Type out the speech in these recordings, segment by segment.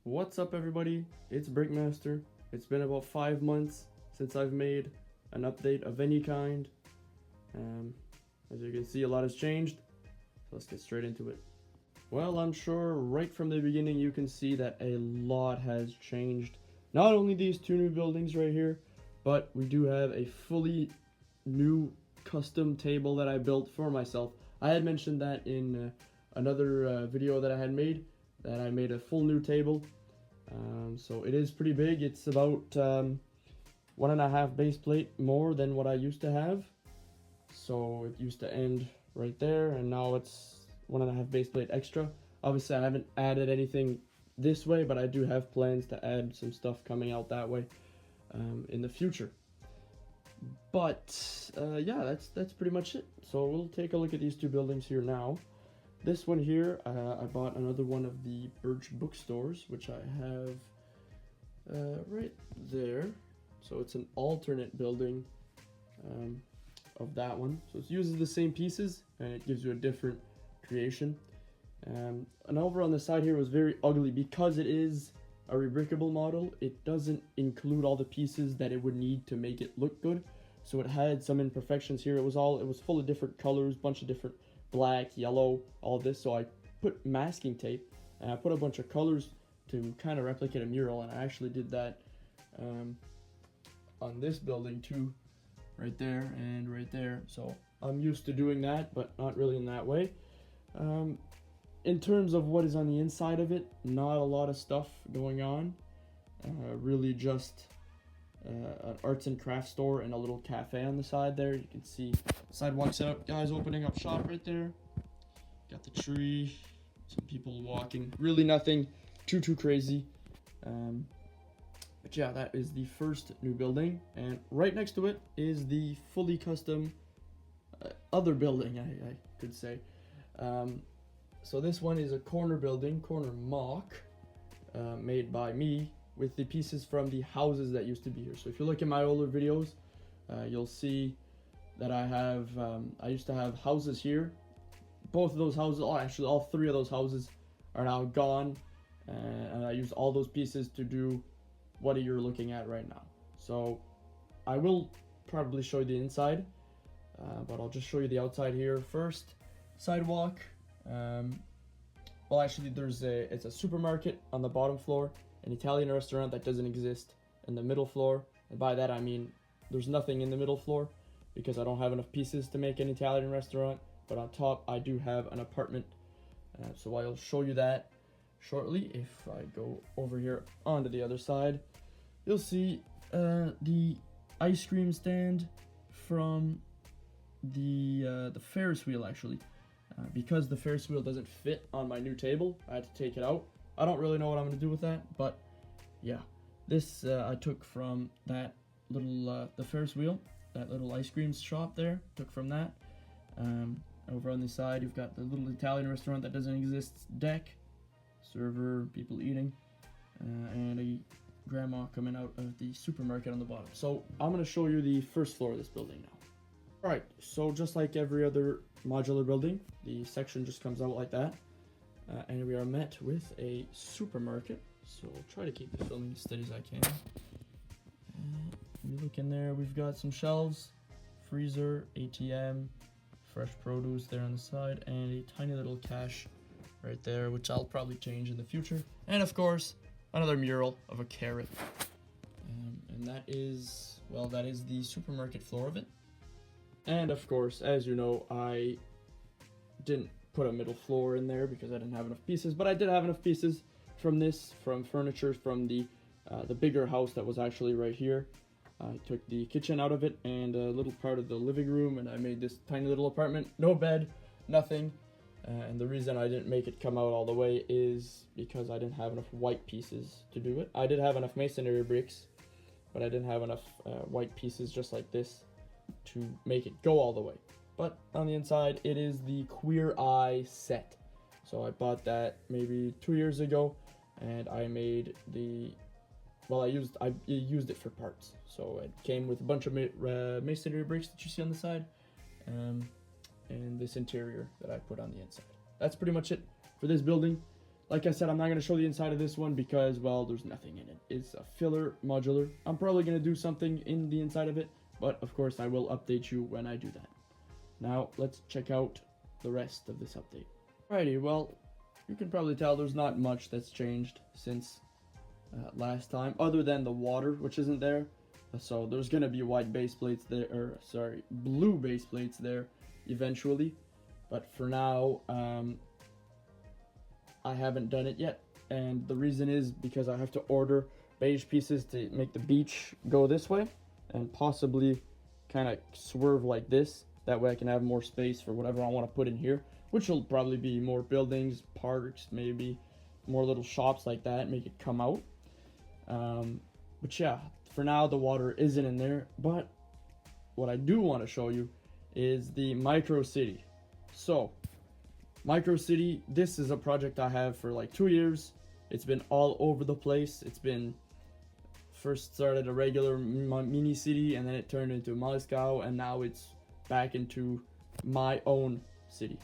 What's up everybody, it's Brickmaster. It's been about 5 months since I've made an update of any kind. As you can see, a lot has changed, so let's get straight into it. Well, I'm sure right from the beginning you can see that a lot has changed. Not only these two new buildings right here, but we do have a fully new custom table that I built for myself. I had mentioned that in another video that I had made, that I made a full new table. So it is pretty big. It's about 1.5 base plate more than what I used to have. So it used to end right there, and now it's 1.5 base plate extra. Obviously I haven't added anything this way, but I do have plans to add some stuff coming out that way in the future. But yeah, that's pretty much it. So we'll take a look at these two buildings here now. This one here, I bought another one of the Birch bookstores, which I have right there. So it's an alternate building of that one. So it uses the same pieces, and it gives you a different creation. And over on the side here was very ugly because it is a rebrickable model. It doesn't include all the pieces that it would need to make it look good. So it had some imperfections here. It was full of different colors, bunch of different black, yellow, all this. So I put masking tape and I put a bunch of colors to kind of replicate a mural, and I actually did that on this building too, right there and right there. So I'm used to doing that, but not really in that way. In terms of what is on the inside of it, not a lot of stuff going on. Really just an arts and crafts store and a little cafe on the side there. You can see sidewalk set up, guys opening up shop right there. Got the tree, some people walking. Really nothing too crazy. But yeah, that is the first new building, and right next to it is the fully custom other building, I could say. So this one is a corner building, corner mock, made by me with the pieces from the houses that used to be here. So if you look at my older videos, you'll see that I used to have houses here. Both of those houses, actually all three of those houses are now gone, and I used all those pieces to do what you're looking at right now. So I will probably show you the inside, but I'll just show you the outside here first. Sidewalk. Well, actually, it's a supermarket on the bottom floor, an Italian restaurant that doesn't exist in the middle floor, and by that I mean there's nothing in the middle floor because I don't have enough pieces to make an Italian restaurant. But on top I do have an apartment, so I'll show you that shortly. If I go over here onto the other side, you'll see the ice cream stand from the Ferris wheel. Actually, because the Ferris wheel doesn't fit on my new table, I had to take it out. I don't really know what I'm going to do with that, but yeah, this I took from that little the Ferris wheel, that little ice cream shop there, took from that. Over on the side you've got the little Italian restaurant that doesn't exist deck, server, people eating, and a grandma coming out of the supermarket on the bottom. So I'm going to show you the first floor of this building now. Alright, so just like every other modular building, the section just comes out like that. And we are met with a supermarket, so I'll try to keep the filming as steady as I can. You look in there, we've got some shelves, freezer, ATM, fresh produce there on the side, and a tiny little cash right there, which I'll probably change in the future. And of course, another mural of a carrot. And that is the supermarket floor of it. And of course, as you know, I didn't put a middle floor in there because I didn't have enough pieces, but I did have enough pieces from furniture from the bigger house that was actually right here. I took the kitchen out of it and a little part of the living room, and I made this tiny little apartment. No bed, nothing. And the reason I didn't make it come out all the way is because I didn't have enough white pieces to do it. I did have enough masonry bricks, but I didn't have enough white pieces just like this to make it go all the way. But on the inside, it is the Queer Eye set. So I bought that maybe 2 years ago, and I made I used it for parts. So it came with a bunch of masonry bricks that you see on the side, and this interior that I put on the inside. That's pretty much it for this building. Like I said, I'm not going to show the inside of this one because, well, there's nothing in it. It's a filler modular. I'm probably going to do something in the inside of it, but of course I will update you when I do that. Now, let's check out the rest of this update. Alrighty, well, you can probably tell there's not much that's changed since last time, other than the water, which isn't there. So there's going to be white base plates there, or sorry, blue base plates there eventually. But for now, I haven't done it yet. And the reason is because I have to order beige pieces to make the beach go this way and possibly kind of swerve like this. That way I can have more space for whatever I want to put in here, which will probably be more buildings, parks, maybe more little shops like that, make it come out. But yeah, for now the water isn't in there. But what I do want to show you is the micro city. So micro city, this is a project I have for like 2 years. It's been all over the place. It's been first started a regular mini city, and then it turned into Moscow, and now it's back into my own city.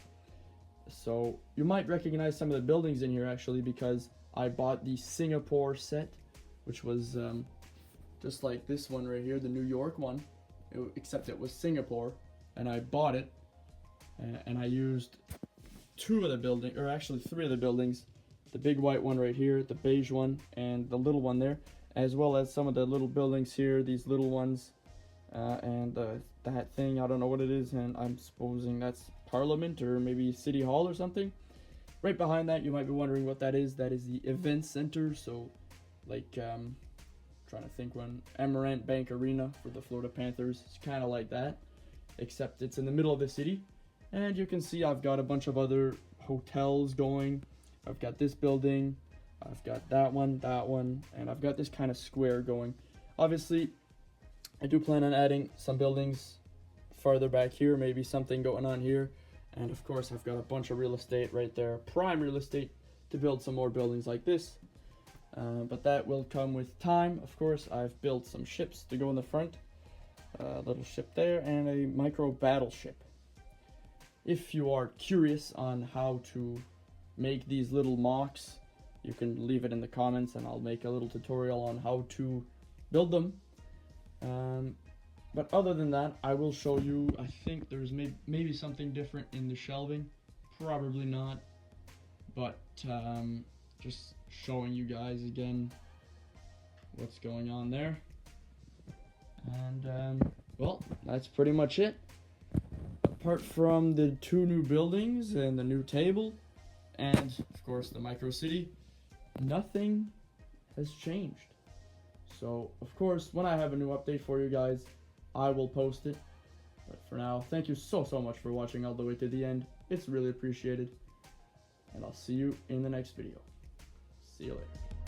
So you might recognize some of the buildings in here actually, because I bought the Singapore set, which was just like this one right here, the New York one, except it was Singapore, and I bought it, and I used 2 of the buildings, or actually 3 of the buildings, the big white one right here, the beige one, and the little one there, as well as some of the little buildings here, these little ones, and that thing, I don't know what it is, and I'm supposing that's Parliament or maybe City Hall or something. Right behind that, you might be wondering what that is. That is the event center. So like trying to think, one Amarant Bank Arena for the Florida Panthers. It's kind of like that, except it's in the middle of the city. And you can see I've got a bunch of other hotels going. I've got this building, I've got that one, and I've got this kind of square going. Obviously I do plan on adding some buildings farther back here, maybe something going on here. And of course I've got a bunch of real estate right there, prime real estate, to build some more buildings like this. But that will come with time. Of course, I've built some ships to go in the front, a little ship there, and a micro battleship. If you are curious on how to make these little mocks, you can leave it in the comments and I'll make a little tutorial on how to build them. But other than that, I will show you, I think there's maybe something different in the shelving, probably not, but just showing you guys again what's going on there. And well, that's pretty much it. Apart from the 2 new buildings and the new table, and of course the micro city, nothing has changed. So of course, when I have a new update for you guys, I will post it. But for now, thank you so much for watching all the way to the end. It's really appreciated. And I'll see you in the next video. See you later.